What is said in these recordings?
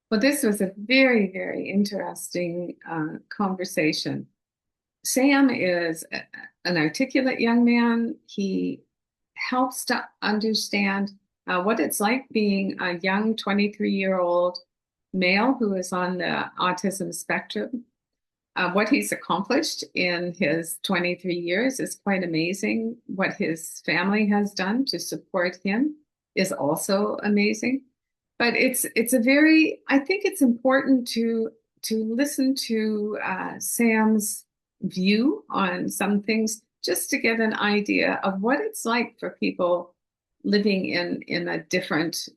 Well, this was a very, very interesting conversation. Sam is an articulate young man. He helps to understand what it's like being a young 23-year-old male who is on the autism spectrum. What he's accomplished in his 23 years is quite amazing. What his family has done to support him is also amazing. But it's a very, I think it's important to listen to Sam's view on some things just to get an idea of what it's like for people living in a different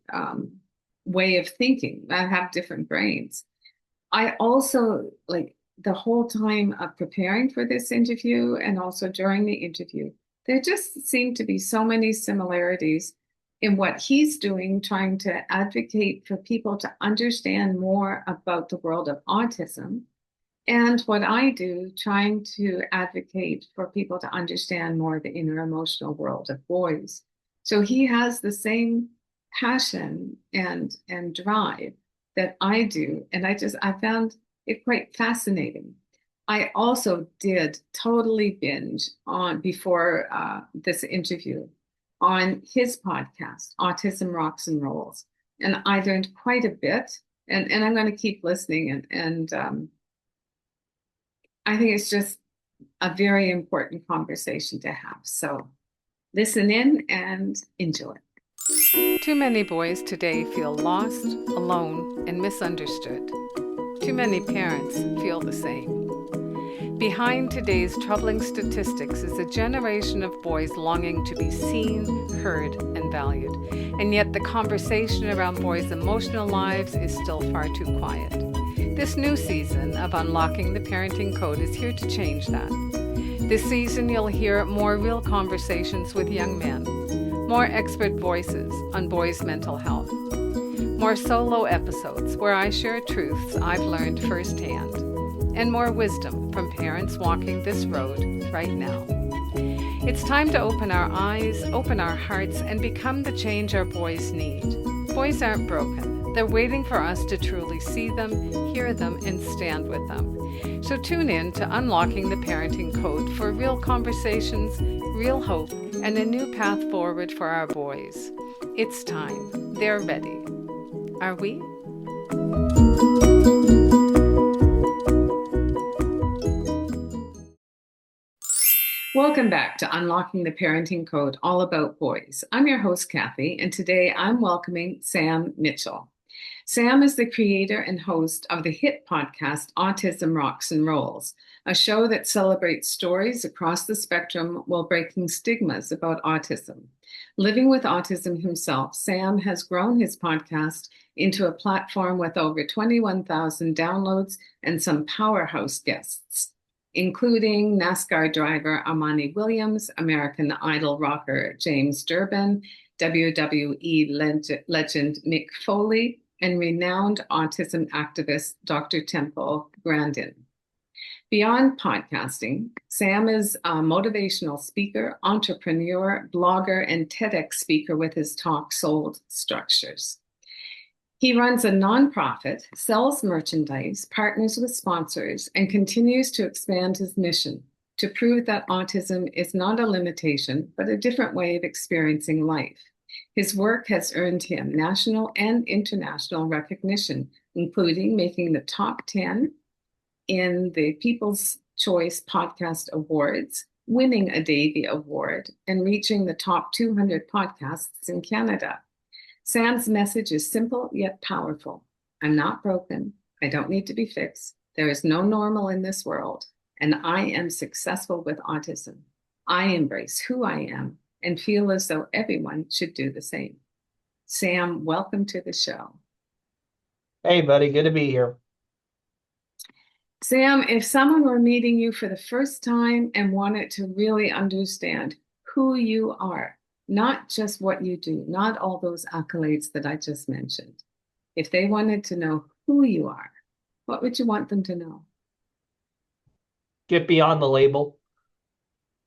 way of thinking that have different brains. I also like the whole time of preparing for this interview and also during the interview, there just seem to be so many similarities in what he's doing, trying to advocate for people to understand more about the world of autism, and what I do, trying to advocate for people to understand more the inner emotional world of boys. So he has the same passion and drive that I do. And I found it quite fascinating. I also did totally binge on before this interview on his podcast, Autism Rocks and Rolls. And I learned quite a bit. And I'm going to keep listening. And I think it's just a very important conversation to have. So listen in and enjoy. Too many boys today feel lost, alone, and misunderstood. Too many parents feel the same. Behind today's troubling statistics is a generation of boys longing to be seen, heard, and valued. And yet the conversation around boys' emotional lives is still far too quiet. This new season of Unlocking the Parenting Code is here to change that. This season you'll hear more real conversations with young men, more expert voices on boys' mental health, more solo episodes where I share truths I've learned firsthand, and more wisdom from parents walking this road right now. It's time to open our eyes, open our hearts, and become the change our boys need. Boys aren't broken. They're waiting for us to truly see them, hear them, and stand with them. So tune in to Unlocking the Parenting Code for real conversations, real hope, and a new path forward for our boys. It's time. They're ready. Are we? Welcome back to Unlocking the Parenting Code, all about boys. I'm your host, Kathy, and today I'm welcoming Sam Mitchell. Sam is the creator and host of the hit podcast, Autism Rocks and Rolls, a show that celebrates stories across the spectrum while breaking stigmas about autism. Living with autism himself, Sam has grown his podcast into a platform with over 21,000 downloads and some powerhouse guests, including NASCAR driver Amani Williams, American Idol rocker James Durbin, WWE legend Mick Foley, and renowned autism activist Dr. Temple Grandin. Beyond podcasting, Sam is a motivational speaker, entrepreneur, blogger, and TEDx speaker with his talk Soul Structures. He runs a nonprofit, sells merchandise, partners with sponsors, and continues to expand his mission to prove that autism is not a limitation, but a different way of experiencing life. His work has earned him national and international recognition, including making the top 10 in the People's Choice Podcast Awards, winning a Davy Award, and reaching the top 200 podcasts in Canada. Sam's message is simple yet powerful. I'm not broken. I don't need to be fixed. There is no normal in this world, and I am successful with autism. I embrace who I am and feel as though everyone should do the same. Sam, welcome to the show. Hey, buddy, good to be here. Sam, if someone were meeting you for the first time and wanted to really understand who you are, not just what you do, not all those accolades that I just mentioned, if they wanted to know who you are, what would you want them to know? Get beyond the label.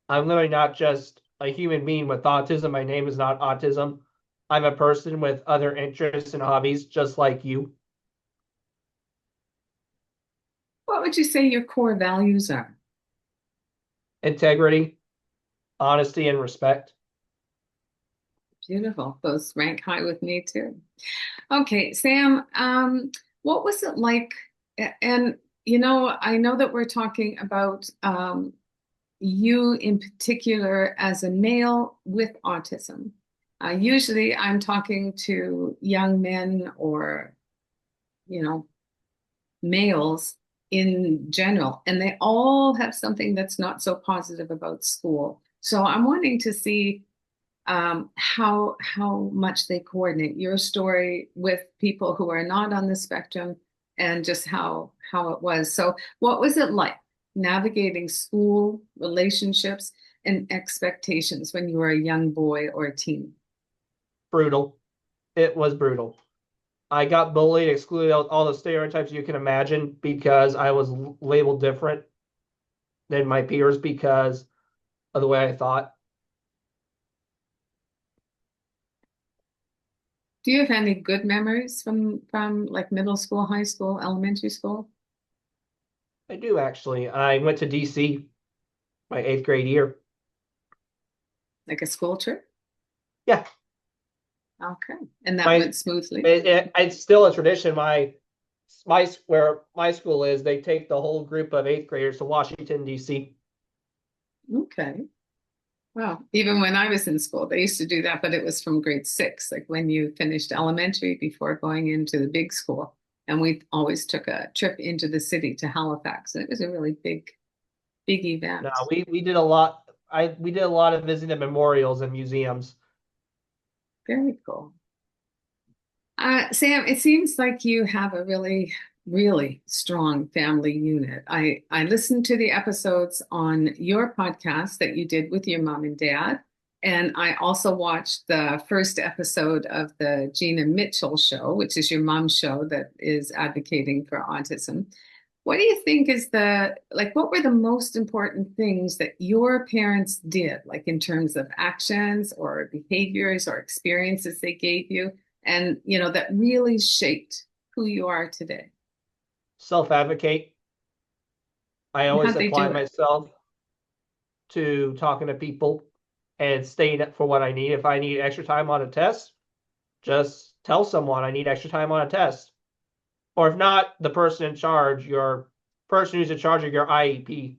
I'm literally not just a human being with autism. My name is not autism. I'm a person with other interests and hobbies just like you. would you say your core values are? Integrity, honesty, and respect. Beautiful. Those rank high with me too. Okay, Sam, what was it like? And I know that we're talking about you in particular as a male with autism. Usually I'm talking to young men or, you know, males in general, and they all have something that's not so positive about school. So I'm wanting to see how much they coordinate your story with people who are not on the spectrum, and just how it was. So, what was it like navigating school, relationships, and expectations when you were a young boy or a teen? Brutal. It was brutal. I got bullied, excluded all the stereotypes you can imagine because I was labeled different than my peers because of the way I thought. Do you have any good memories from like middle school, high school, elementary school? I do actually. I went to DC my eighth grade year. Like a school trip? Yeah, Okay. And that my went smoothly? it's still a tradition. My where my school is, they take the whole group of eighth graders to Washington D.C. Okay. Well, even when I was in school, they used to do that, but it was from grade six, like when you finished elementary before going into the big school. And we always took a trip into the city to Halifax. And it was a really big No, event. we did a lot. We did a lot of visiting memorials and museums. Very cool. Sam, it seems like you have a really strong family unit. I listened to the episodes on your podcast that you did with your mom and dad, and I also watched the first episode of the Gina Mitchell show, which is your mom's show that is advocating for autism. What do you think is what were the most important things that your parents did, like in terms of actions or behaviors or experiences they gave you, and that really shaped who you are today? Self-advocate. I And always how'd they apply do it? myself to talking to people and staying up for what I need. If I need extra time on a test, just tell someone I need extra time on a test. Or if not, the person in charge, your person who's in charge of your IEP.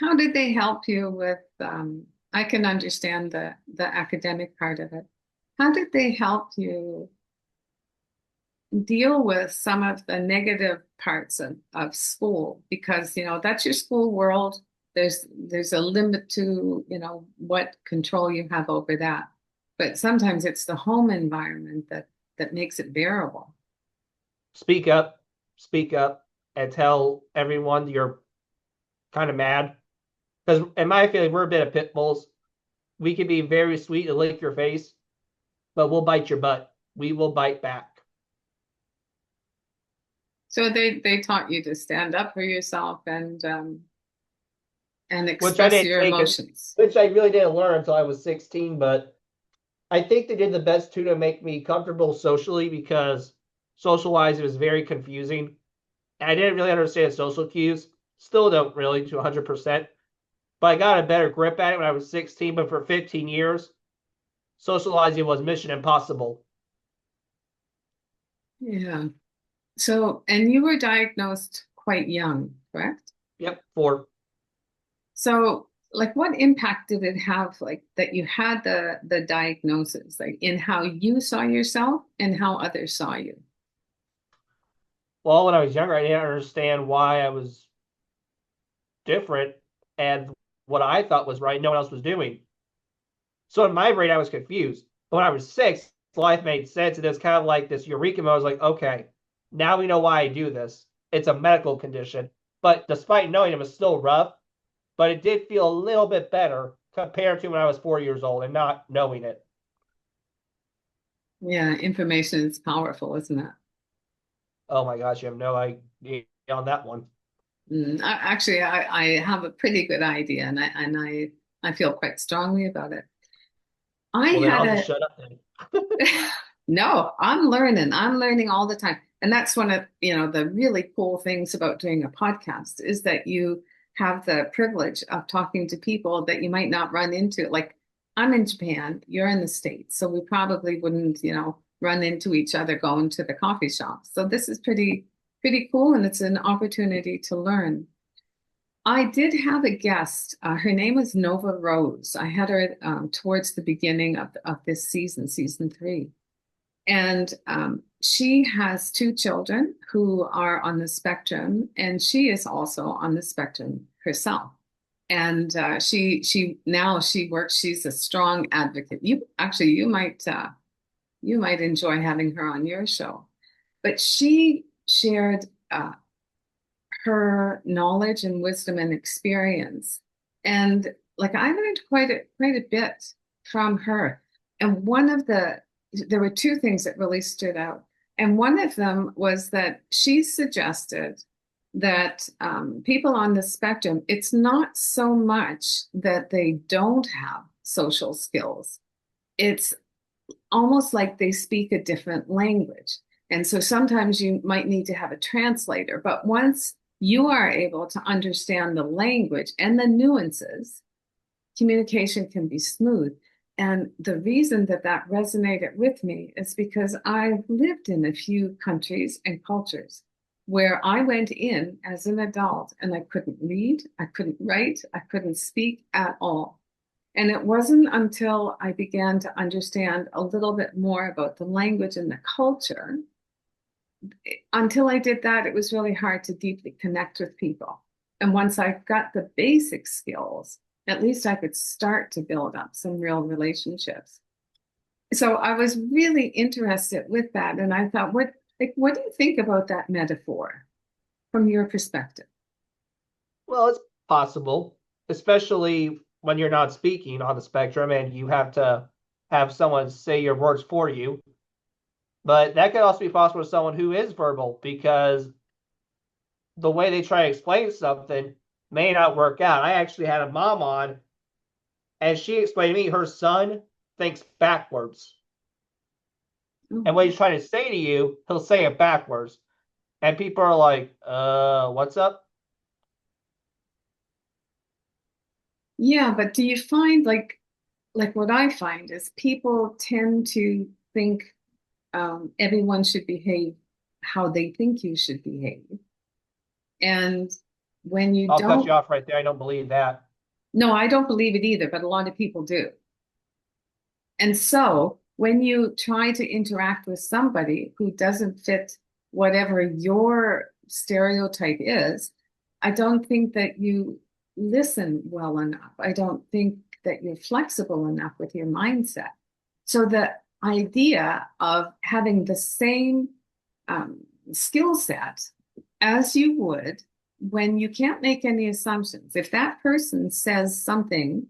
How did they help you with, I can understand the academic part of it. How did they help you deal with some of the negative parts of school? Because, that's your school world. There's a limit to, what control you have over that. But sometimes it's the home environment that makes it bearable. Speak up, and tell everyone you're kind of mad. Because in my feeling, we're a bit of pit bulls. We can be very sweet and lick your face, but we'll bite your butt. We will bite back. So they taught you to stand up for yourself and Which I express didn't your take, emotions. which I really didn't learn until I was 16. But I think they did the best too to make me comfortable socially because social-wise, it was very confusing. And I didn't really understand social cues. Still don't really to 100%. But I got a better grip at it when I was 16. But for 15 years, socializing was mission impossible. Yeah. So, and you were diagnosed quite young, correct? Yep, for So, like, what impact did it have, like, that you had the diagnosis, like, in how you saw yourself and how others saw you? well, when I was younger, I didn't understand why I was different and what I thought was right, no one else was doing. So in my brain, I was confused. But when I was 6, life made sense. And it was kind of like this eureka moment. I was like, okay, now we know why I do this. It's a medical condition. But despite knowing it was still rough, but it did feel a little bit better compared to when I was 4 years old and not knowing it. Yeah, information is powerful, isn't it? Oh my gosh, you have no idea on that one. Actually, I have a pretty good idea, and I feel quite strongly about it. I Well, then had I'll just a shut up then. no, I'm learning. I'm learning all the time. And that's one of, the really cool things about doing a podcast is that you have the privilege of talking to people that you might not run into. Like I'm in Japan, you're in the States, so we probably wouldn't, run into each other going to the coffee shop. So this is pretty cool, and it's an opportunity to learn. I did have a guest. Her name was Nova Rose. I had her towards the beginning of this season, season 3. And she has 2 children who are on the spectrum, and she is also on the spectrum herself. And she works. She's a strong advocate. You might enjoy having her on your show. But she shared her knowledge and wisdom and experience, and like I learned quite a bit from her. And there were 2 things that really stood out. And one of them was that she suggested that people on the spectrum, it's not so much that they don't have social skills. It's almost like they speak a different language. And so sometimes you might need to have a translator. But once you are able to understand the language and the nuances, communication can be smooth. And the reason that that resonated with me is because I've lived in a few countries and cultures where I went in as an adult and I couldn't read, I couldn't write, I couldn't speak at all. And it wasn't until I began to understand a little bit more about the language and the culture, until I did that, it was really hard to deeply connect with people. And once I got the basic skills, at least I could start to build up some real relationships. So I was really interested with that. And I thought, what do you think about that metaphor from your perspective? Well, it's possible, especially when you're not speaking on the spectrum and you have to have someone say your words for you. But that could also be possible with someone who is verbal, because the way they try to explain something may not work out. I actually had a mom on, and she explained to me her son thinks backwards. And what he's trying to say to you, he'll say it backwards. And people are like, what's up? Yeah, but do you find like what I find is people tend to think everyone should behave how they think you should behave. And when you I'll cut don't, you off right there. I don't believe that. no, I don't believe it either, but a lot of people do. And so when you try to interact with somebody who doesn't fit whatever your stereotype is, I don't think that you listen well enough. I don't think that you're flexible enough with your mindset. So the idea of having the same skill set as you would when you can't make any assumptions. If that person says something,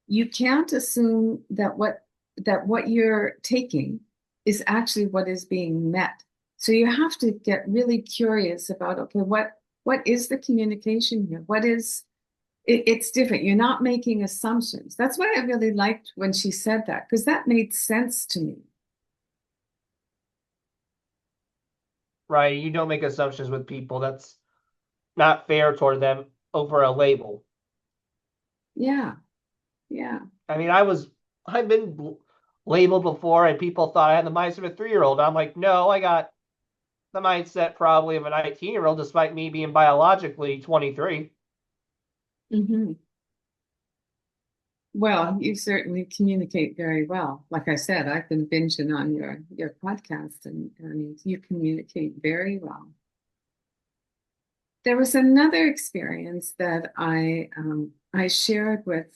you can't assume that what you're taking is actually what is being met. So you have to get really curious about, okay, what is the communication here? It's different. You're not making assumptions. That's why I really liked when she said that, because that made sense to me. Right? You don't make assumptions with people. That's not fair toward them over a label. Yeah. Yeah. I mean, I've been labeled before, and people thought I had the mindset of a 3-year-old. I'm like, no, I got the mindset probably of a 19-year-old, despite me being biologically 23. Hmm. Well, you certainly communicate very well. Like I said, I've been binging on your podcast, and you communicate very well. There was another experience that I shared with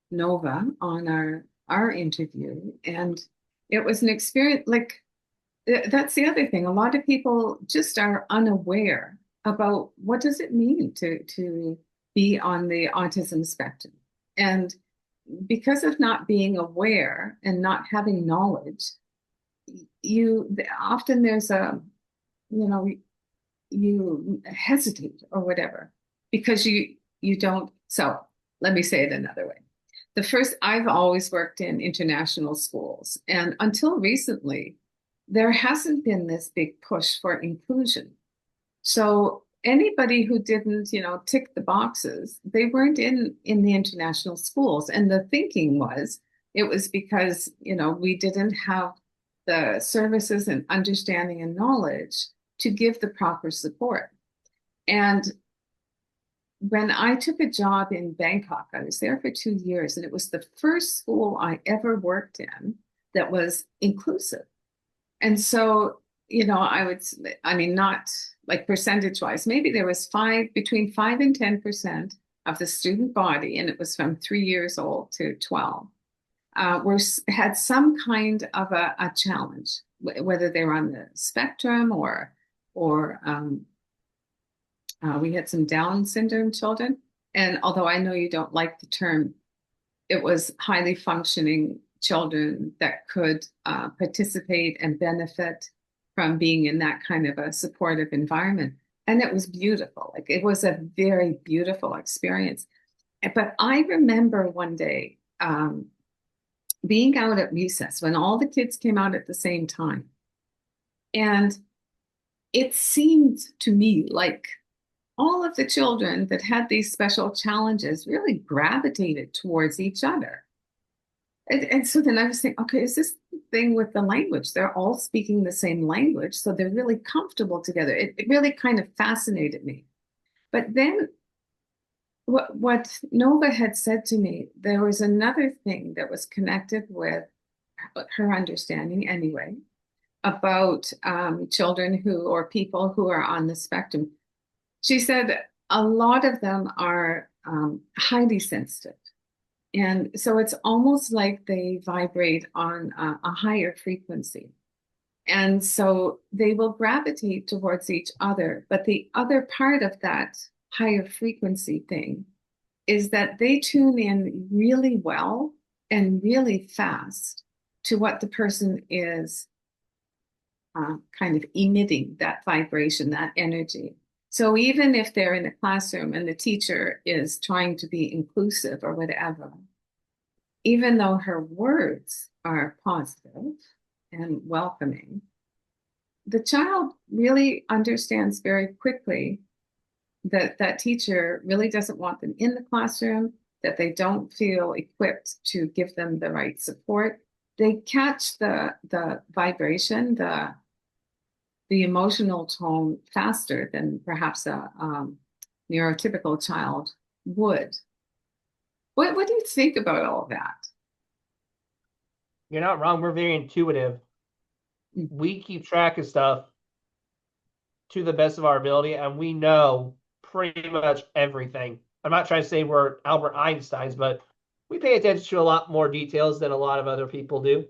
Nova on our interview, and it was an experience like that's the other thing. A lot of people just are unaware about what does it mean to be on the autism spectrum. And because of not being aware and not having knowledge, you often there's a, you know, you hesitate or whatever because you don't. So let me say it another way. I've always worked in international schools, and until recently, there hasn't been this big push for inclusion. So anybody who didn't, tick the boxes, they weren't in the international schools. And the thinking was it was because, we didn't have the services and understanding and knowledge to give the proper support. And when I took a job in Bangkok, I was there for 2 years, and it was the first school I ever worked in that was inclusive. And so, I mean, not like percentage wise, maybe there was between 5 and 10% of the student body, and it was from 3 years old to 12, had some kind of a challenge, whether they were on the spectrum or we had some Down syndrome children. And although I know you don't like the term, it was highly functioning children that could participate and benefit from being in that kind of a supportive environment. And it was beautiful. Like, it was a very beautiful experience. But I remember one day being out at recess when all the kids came out at the same time. And it seemed to me like all of the children that had these special challenges really gravitated towards each other. And so then I was thinking, okay, is this thing with the language? They're all speaking the same language, so they're really comfortable together. It really kind of fascinated me. But then what Nova had said to me, there was another thing that was connected with her understanding anyway, about children or people who are on the spectrum. She said a lot of them are highly sensitive. And so it's almost like they vibrate on a higher frequency. And so they will gravitate towards each other. But the other part of that higher frequency thing is that they tune in really well and really fast to what the person is kind of emitting, that vibration, that energy. So even if they're in a classroom and the teacher is trying to be inclusive or whatever, even though her words are positive and welcoming, the child really understands very quickly that that teacher really doesn't want them in the classroom, that they don't feel equipped to give them the right support. They catch the vibration, the emotional tone faster than perhaps a neurotypical child would. What do you think about all that? You're not wrong. We're very intuitive. We keep track of stuff to the best of our ability, and we know pretty much everything. I'm not trying to say we're Albert Einsteins, but we pay attention to a lot more details than a lot of other people do.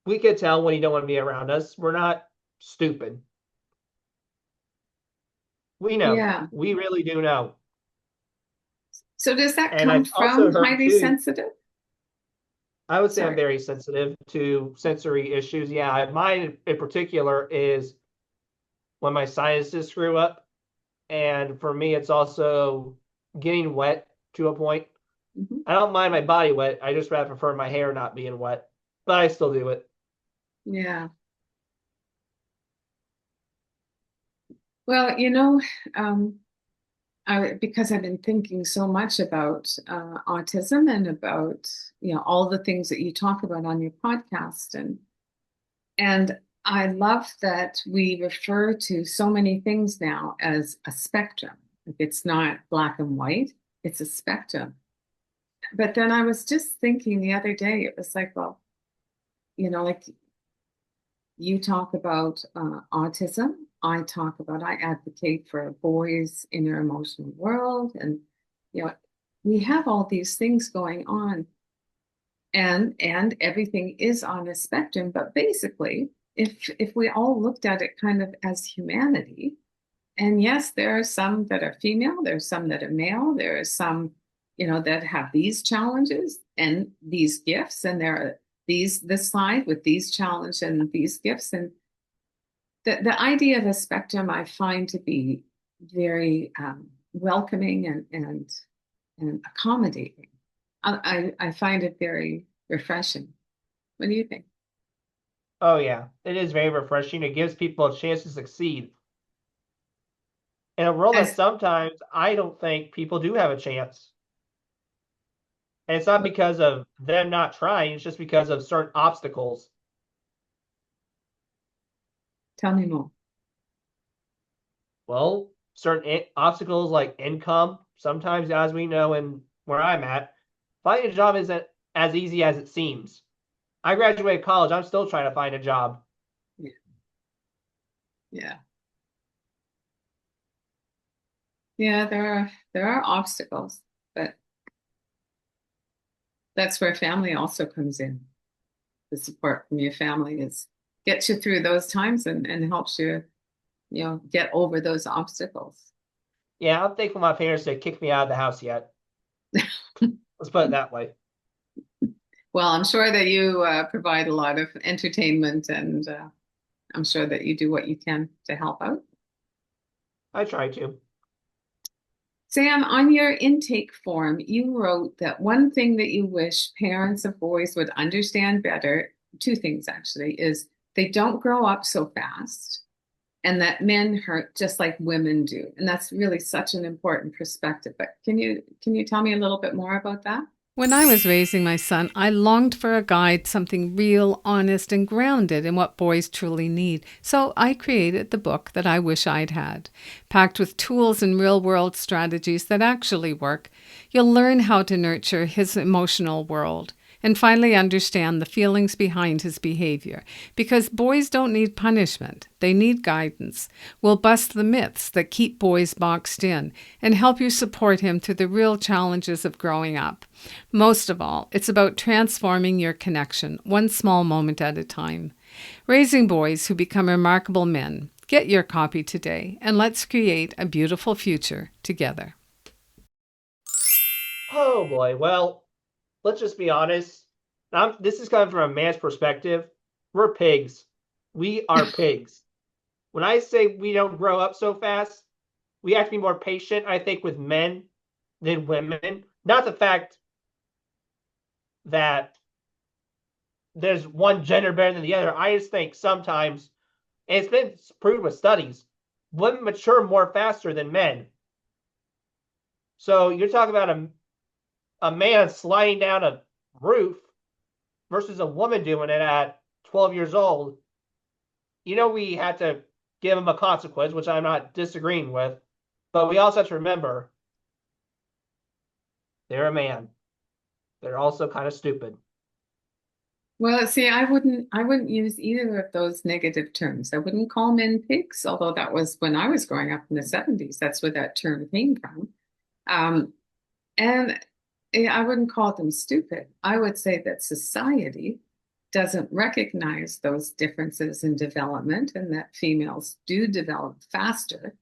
We can tell when you don't want to be around us. We're not stupid. We know. Yeah. We really do know. So does that And come I've also from heard highly too, sensitive? I would say I'm Sorry. very sensitive to sensory issues. Yeah, mine in particular is when my sinuses screw up. And for me, it's also getting wet to a point. Mhm. I don't mind my body wet. I just rather prefer my hair not being wet, but I still do it. Yeah. Well, um, because I've been thinking so much about autism and about all the things that you talk about on your podcast, and I love that we refer to so many things now as a spectrum. Like, it's not black and white; it's a spectrum. But then I was just thinking the other day, it was like, well, like you talk about autism. I advocate for boys in their emotional world. And, we have all these things going on, and everything is on a spectrum. But basically, if we all looked at it kind of as humanity, and yes, there are some that are female, there's some that are male, there are some, that have these challenges and these gifts, and there are this side with these challenges and these gifts. And the idea of a spectrum I find to be very welcoming and accommodating. I find it very refreshing. What do you think? Oh yeah, it is very refreshing. It gives people a chance to succeed in a world that As sometimes I don't think people do have a chance. And it's not because of them not trying, it's just because of certain obstacles. Tell me more. Well, certain obstacles like income, sometimes, as we know, and where I'm at, finding a job isn't as easy as it seems. I graduated college, I'm still trying to find a job. Yeah. Yeah. Yeah, there are obstacles, but that's where family also comes in. The support from your family is gets you through those times and helps you, get over those obstacles. Yeah, I'm thankful my parents didn't kick me out of the house yet. Let's put it that way. Well, I'm sure that you provide a lot of entertainment, and I'm sure that you do what you can to help out. I try to. Sam, on your intake form, you wrote that one thing that you wish parents of boys would understand better, two things actually, is they don't grow up so fast and that men hurt just like women do. And that's really such an important perspective. But can you tell me a little bit more about that? When I was raising my son, I longed for a guide, something real, honest, and grounded in what boys truly need. So I created the book that I wish I'd had. Packed with tools and real world strategies that actually work, you'll learn how to nurture his emotional world and finally understand the feelings behind his behavior. Because boys don't need punishment, they need guidance. We'll bust the myths that keep boys boxed in and help you support him through the real challenges of growing up. Most of all, it's about transforming your connection, one small moment at a time. Raising boys who become remarkable men. Get your copy today, and let's create a beautiful future together. Oh boy. Well, let's just be honest. This is coming from a man's perspective. We're pigs. We are pigs. When I say we don't grow up so fast, we have to be more patient, I think, with men than women. Not the fact that there's one gender better than the other. I just think sometimes, and it's been proved with studies, women mature more faster than men. So you're talking about a man sliding down a roof versus a woman doing it at 12 years old. We had to give him a consequence, which I'm not disagreeing with, but we also have to remember they're a man. They're also kind of stupid. Well, see, I wouldn't use either of those negative terms. I wouldn't call men pigs, although that was when I was growing up in the 70s. That's where that term came from. Um, and I wouldn't call them stupid. I would say that society doesn't recognize those differences in development and that females do develop faster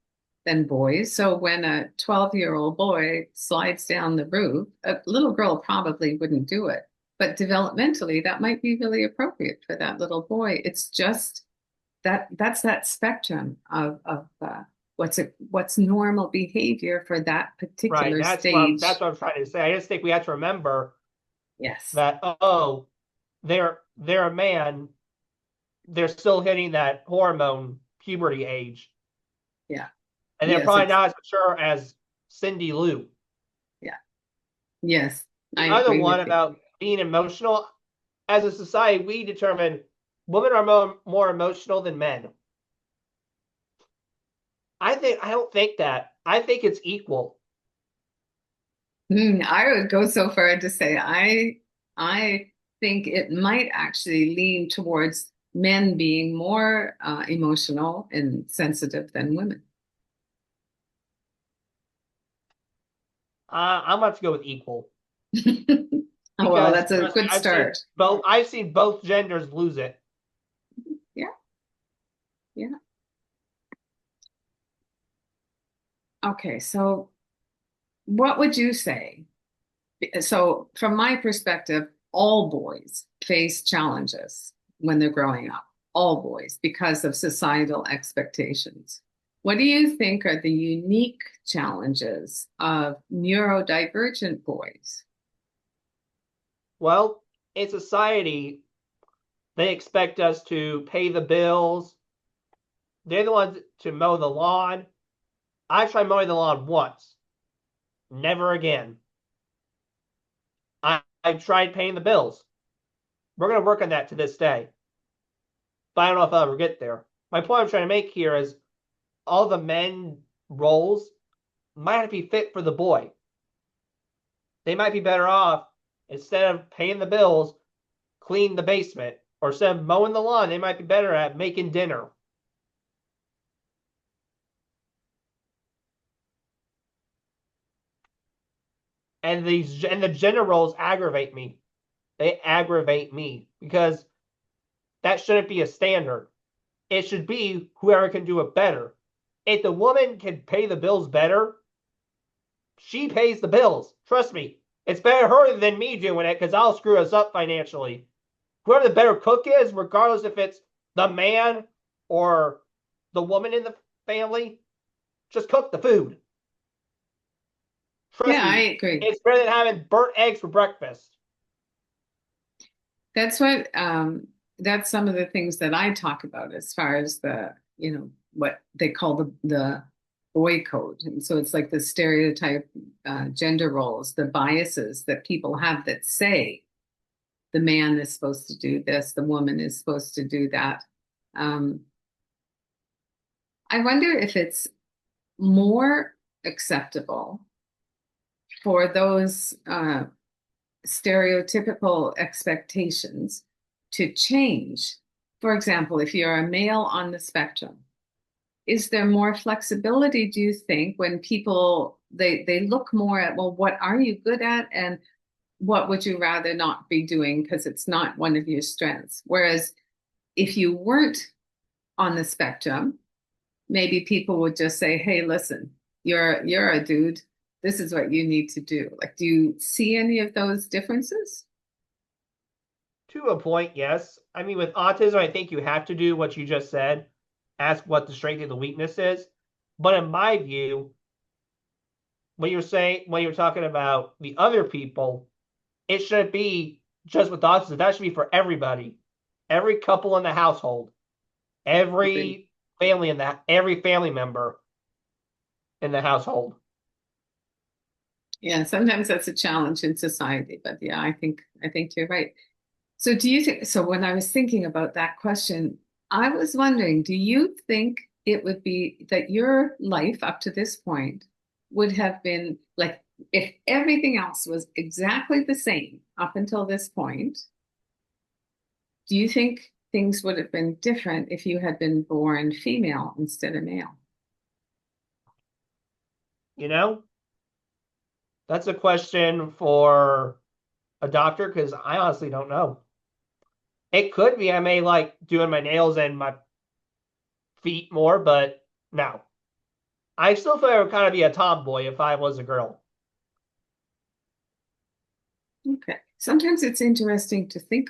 than boys. So when a 12-year-old boy slides down the roof, a little girl probably wouldn't do it. But developmentally, that might be really appropriate for that little boy. It's just that's that spectrum of what's normal behavior for that Right. particular That's stage. what I'm trying to say. I just think we have to remember Yes. that they're a man, they're still hitting that hormone puberty age. Yeah. And they're Yes, probably it's not as mature as Cindy Lou. yeah. Yes. I The other agree one with you. about being emotional, as a society, we determine women are more emotional than men. I don't think that. I think it's equal. I would go so far to say I think it might actually lean towards men being more emotional and sensitive than women. I'm going to go with equal Oh, well, because that's a trust me, good start. I've seen both genders lose it. Yeah, yeah. Okay, so what would you say? So, from my perspective, all boys face challenges when they're growing up, all boys, because of societal expectations. What do you think are the unique challenges of neurodivergent boys? Well, in society, They expect us to pay the bills. They're the ones to mow the lawn. I tried mowing the lawn once. Never again. I tried paying the bills. We're going to work on that to this day. But I don't know if I'll ever get there. My point I'm trying to make here is all the men roles might not be fit for the boy. They might be better off, instead of paying the bills, clean the basement. Or instead of mowing the lawn, they might be better at making dinner. And the gender roles aggravate me. They aggravate me because that shouldn't be a standard. It should be whoever can do it better. If the woman can pay the bills better, she pays the bills. Trust me. It's better her than me doing it because I'll screw us up financially. Whoever the better cook is, regardless if it's the man or the woman in the family, just cook the food. Trust Yeah, I me, agree. it's better than having burnt eggs for breakfast. That's what that's some of the things that I talk about as far as the, what they call the boy code. And so it's like the stereotype gender roles, the biases that people have that say the man is supposed to do this, the woman is supposed to do that. Um, I wonder if it's more acceptable for those stereotypical expectations to change. For example, if you're a male on the spectrum, is there more flexibility, do you think, when people they look more at, well, what are you good at and what would you rather not be doing because it's not one of your strengths? Whereas if you weren't on the spectrum, maybe people would just say, hey, listen, you're a dude. This is what you need to do. Like, do you see any of those differences? To a point, yes. I mean, with autism, I think you have to do what you just said, ask what the strength and the weakness is. But in my view, when you're talking about the other people, it shouldn't be just with autism. That should be for everybody, every couple in the household, Agree. every family member in the household. Yeah, sometimes that's a challenge in society, but yeah, I think you're right. So do you think, so when I was thinking about that question, I was wondering, do you think it would be that your life up to this point would have been like if everything else was exactly the same up until this point, do you think things would have been different if you had been born female instead of male? You know, that's a question for a doctor because I honestly don't know. It could be I may like doing my nails and my feet more, but no. I still feel I would kind of be a tomboy if I was a girl. Okay. Sometimes it's interesting to think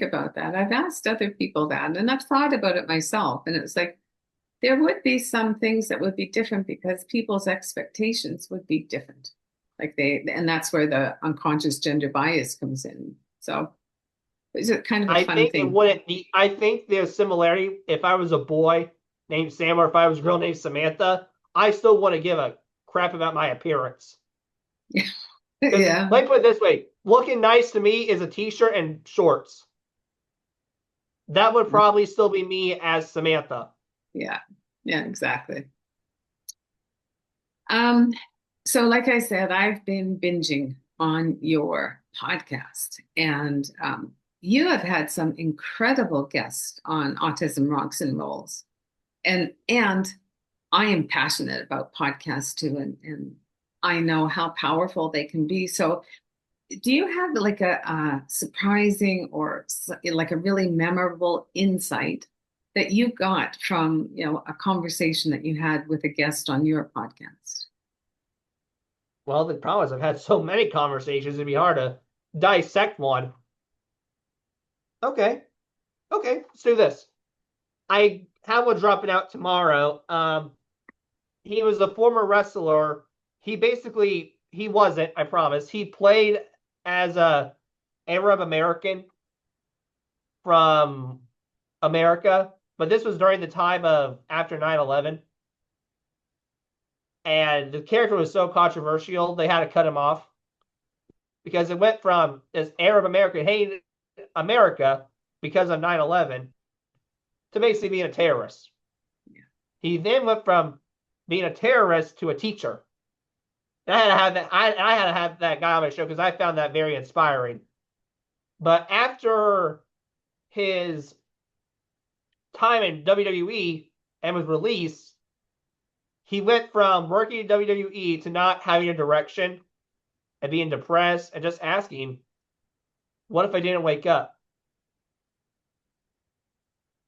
about that. I've asked other people that, and I've thought about it myself, and it's like there would be some things that would be different because people's expectations would be different. And that's where the unconscious gender bias comes in. So it's a kind of a I fun think it thing. wouldn't be, I think there's similarity. If I was a boy named Sam or if I was a girl named Samantha, I still want to give a crap about my appearance. Because Yeah. let me put it this way, looking nice to me is a t-shirt and shorts. That would probably still be me as Samantha. Yeah. Yeah, exactly. Um, so like I said, I've been binging on your podcast and you have had some incredible guests on Autism Rocks and Rolls. And I am passionate about podcasts too, and I know how powerful they can be. So do you have like a surprising or like a really memorable insight that you got from, a conversation that you had with a guest on your podcast? Well, the problem is I've had so many conversations, it'd be hard to dissect one. Okay. Okay, let's do this. I have one dropping out tomorrow. He was a former wrestler. He wasn't, I promise. He played as a Arab American from America, but this was during the time of after 9/11. And the character was so controversial, they had to cut him off because it went from this Arab American hating America because of 9/11 to basically being a terrorist. Yeah. He then went from being a terrorist to a teacher. And I had to have that. I had to have that guy on my show because I found that very inspiring. But after his time in WWE and was released, he went from working in WWE to not having a direction and being depressed and just asking, what if I didn't wake up?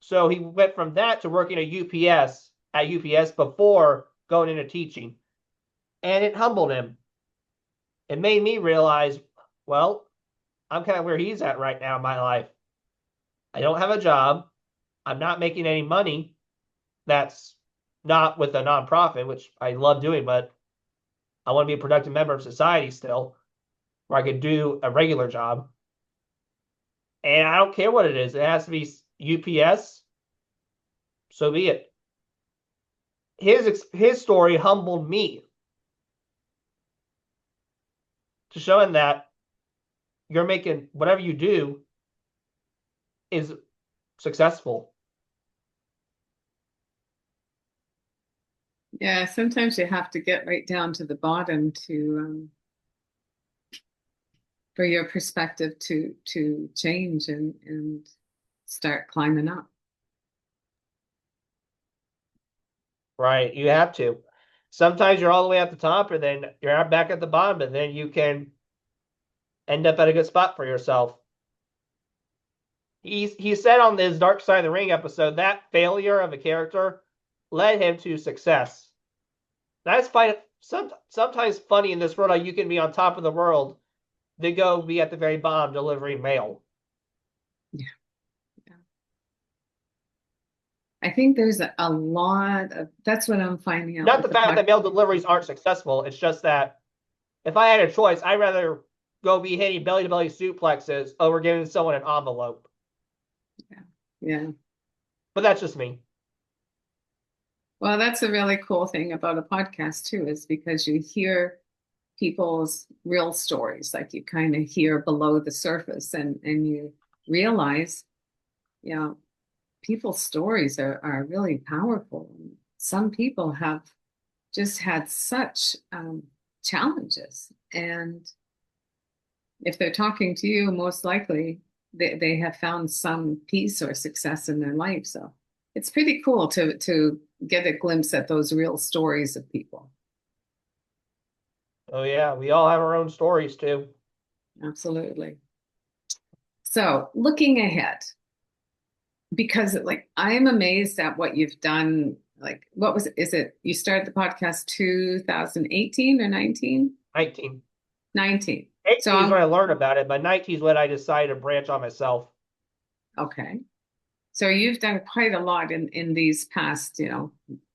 So he went from that to working at UPS before going into teaching. And it humbled him. It made me realize, well, I'm kind of where he's at right now in my life. I don't have a job. I'm not making any money. That's not with a nonprofit, which I love doing, but I want to be a productive member of society still, where I could do a regular job. And I don't care what it is. It has to be UPS. So be it. His story humbled me to show him that you're making whatever you do is successful. Yeah, sometimes you have to get right down to the bottom to for your perspective to change and start climbing up. Right, you have to. Sometimes you're all the way at the top, and then you're back at the bottom, and then you can end up at a good spot for yourself. He said on this Dark Side of the Ring episode that failure of a character led him to success. That's fine. Sometimes funny in this world how you can be on top of the world, then go be at the very bottom delivering mail. Yeah. I think there's a lot of, that's what I'm finding out. Not the fact that mail deliveries aren't successful. It's just that if I had a choice, I'd rather go be hitting belly-to-belly suplexes over giving someone an envelope. Yeah. But that's just me. Well, that's a really cool thing about a podcast too, is because you hear people's real stories, like you kind of hear below the surface and you realize, you know, people's stories are really powerful. Some people have just had such challenges, and if they're talking to you, most likely they have found some peace or success in their life. So it's pretty cool to get a glimpse at those real stories of people. Oh yeah, we all have our own stories too. Absolutely. So looking ahead, because like I am amazed at what you've done. Like, what was it? Is it you started the podcast 2018 or 19? 19. 19. 18 So is when I learned about it, but 19 is when I decided to branch on myself. okay. So you've done quite a lot in these past,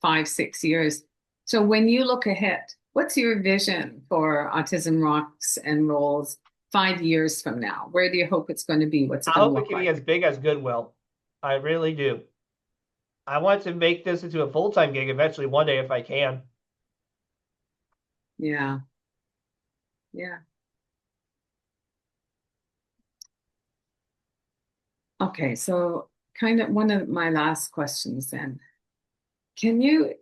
5-6 years. So when you look ahead, what's your vision for Autism Rocks and Rolls 5 years from now? Where do you hope it's going to be? What's it I going to hope it look can like? be as big as Goodwill. I really do. I want to make this into a full-time gig eventually one day if I can. Yeah. Yeah. Okay, so kind of one of my last questions then. Can you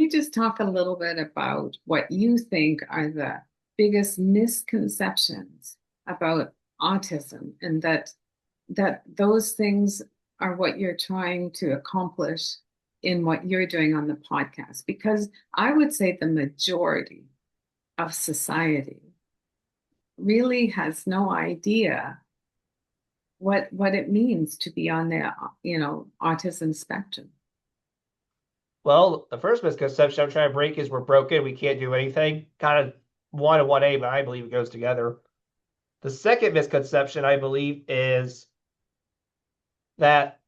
just talk a little bit about what you think are the biggest misconceptions about autism, and that those things are what you're trying to accomplish in what you're doing on the podcast? Because I would say the majority of society really has no idea what it means to be on the autism spectrum. Well, the first misconception I'm trying to break is we're broken, we can't do anything. Kind of 1 and 1A, but I believe it goes together. The second misconception, I believe, is that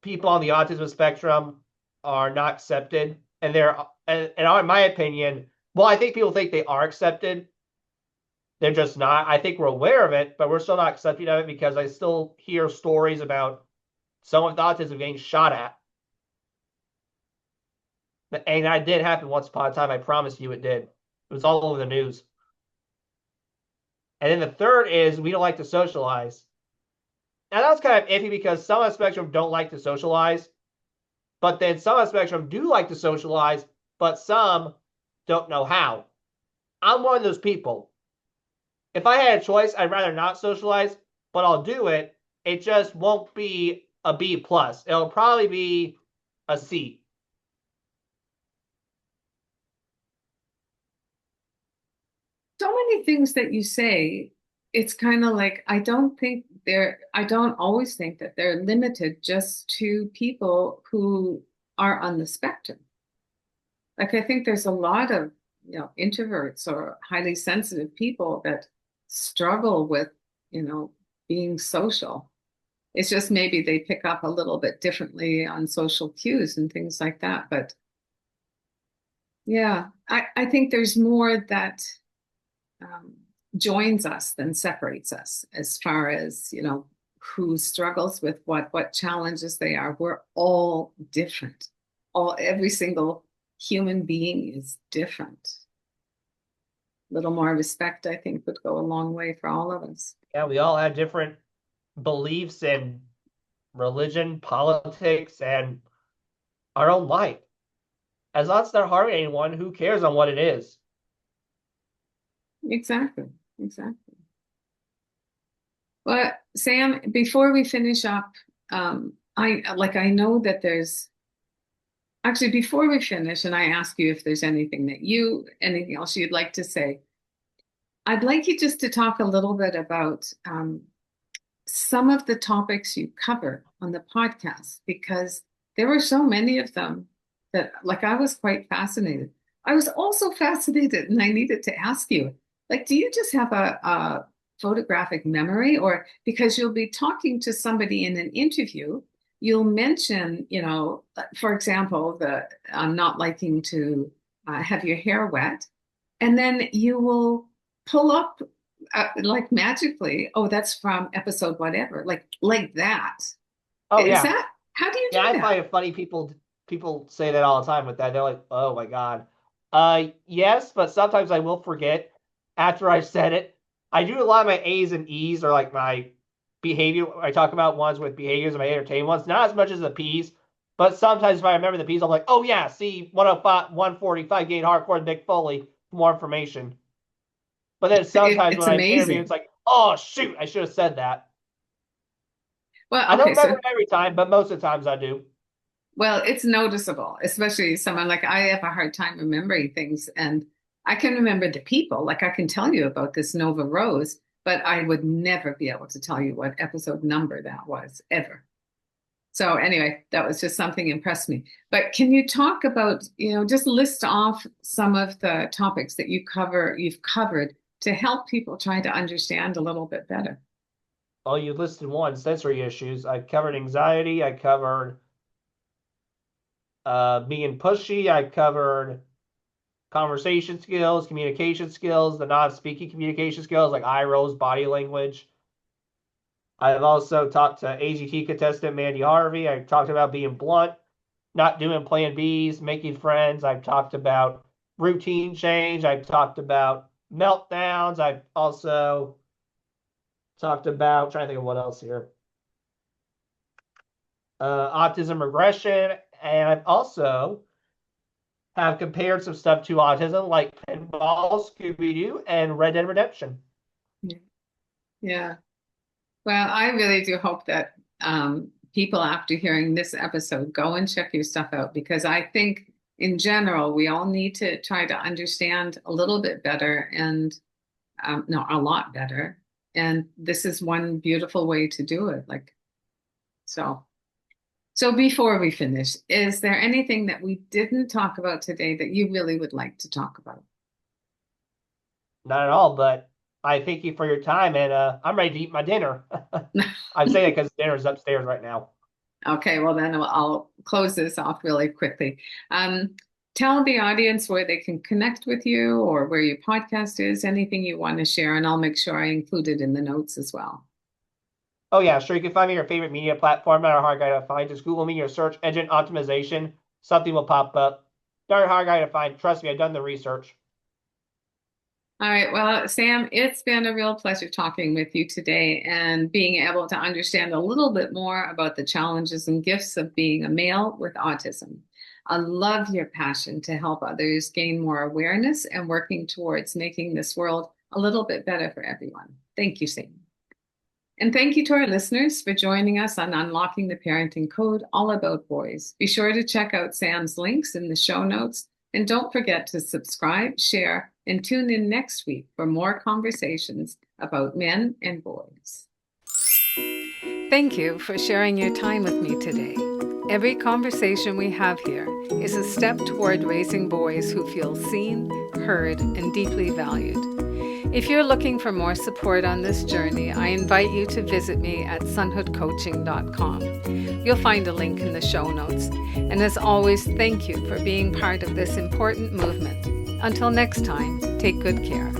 people on the autism spectrum are not accepted. And in my opinion, well, I think people think they are accepted, They're just not. I think we're aware of it, but we're still not accepting of it because I still hear stories about someone with autism getting shot at. And that did happen once upon a time. I promise you it did. It was all over the news. And then the third is we don't like to socialize. Now that's kind of iffy because some on the spectrum don't like to socialize, but then some on the spectrum do like to socialize, but some don't know how. I'm one of those people. If I had a choice, I'd rather not socialize, but I'll do it. It just won't be a B plus. It'll probably be a C. So many things that you say, it's kind of like I don't always think that they're limited just to people who are on the spectrum. Like I think there's a lot of, introverts or highly sensitive people that struggle with, being social. It's just maybe they pick up a little bit differently on social cues and things like that. But yeah, I think there's more that um, joins us than separates us as far as, who struggles with what challenges they are. We're all different. Every single human being is different. A little more respect, I think, would go a long way for all of us. Yeah, we all have different beliefs in religion, politics, and our own life. As long as it's not harming anyone, who cares on what it is? Exactly. Exactly. But Sam, before we finish up, I know that there's actually before we finish, and I ask you if there's anything else you'd like to say. I'd like you just to talk a little bit about some of the topics you cover on the podcast, because there were so many of them that, like, I was quite fascinated. I was also fascinated, and I needed to ask you, like, do you just have a photographic memory, or because you'll be talking to somebody in an interview, you'll mention, for example, the not liking to have your hair wet, and then you will pull up like magically, oh, that's from episode whatever, like that. Oh Is yeah. that how do you Yeah, do I that? find it funny people say that all the time with that. They're like, "Oh my God." Yes, but sometimes I will forget after I've said it. I do a lot of my A's and E's or like my behavior. I talk about ones with behaviors and my entertainment ones, not as much as the P's, but sometimes if I remember the P's, I'm like, "Oh yeah, see 105, 145 gain hardcore Mick Foley for more information." But then sometimes It's when I'm interviewing, it's amazing. like, "Oh shoot, I should have said that." I Well, don't okay, remember so it every time, but most of the times I do. well, it's noticeable, especially someone like I have a hard time remembering things, and I can remember the people. Like I can tell you about this Nova Rose, but I would never be able to tell you what episode number that was ever. So anyway, that was just something impressed me. But can you talk about, just list off some of the topics that you've covered to help people try to understand a little bit better? Oh, you listed one, sensory issues. I covered anxiety. I covered being pushy. I covered conversation skills, communication skills, the non-speaking communication skills like eye rolls, body language. I've also talked to AGT contestant Mandy Harvey. I've talked about being blunt, not doing plan Bs, making friends. I've talked about routine change. I've talked about meltdowns. I've also talked about, I'm trying to think of what else here. Autism regression, and I've also have compared some stuff to autism, like Pinball, Scooby Doo, and Red Dead Redemption. Yeah. Yeah. Well, I really do hope that people, after hearing this episode, go and check your stuff out, because I think in general, we all need to try to understand a little bit better and no, a lot better. And this is one beautiful way to do it. So. So before we finish, is there anything that we didn't talk about today that you really would like to talk about? Not at all, but I thank you for your time, and I'm ready to eat my dinner. I'm saying it because dinner's upstairs right now. Okay, well then I'll close this off really quickly. Um, Tell the audience where they can connect with you or where your podcast is, anything you want to share, and I'll make sure I include it in the notes as well. Oh yeah, sure. You can find me on your favorite media platform. Not a hard guy to find. Just Google me, your search engine optimization. Something will pop up. Not a hard guy to find. Trust me, I've done the research. All right. Well, Sam, it's been a real pleasure talking with you today and being able to understand a little bit more about the challenges and gifts of being a male with autism. I love your passion to help others gain more awareness and working towards making this world a little bit better for everyone. Thank you, Sam. And thank you to our listeners for joining us on Unlocking the Parenting Code, all about boys. Be sure to check out Sam's links in the show notes. And don't forget to subscribe, share, and tune in next week for more conversations about men and boys. Thank you for sharing your time with me today. Every conversation we have here is a step toward raising boys who feel seen, heard, and deeply valued. If you're looking for more support on this journey, I invite you to visit me at sonhoodcoaching.com. You'll find a link in the show notes. And as always, thank you for being part of this important movement. Until next time, take good care.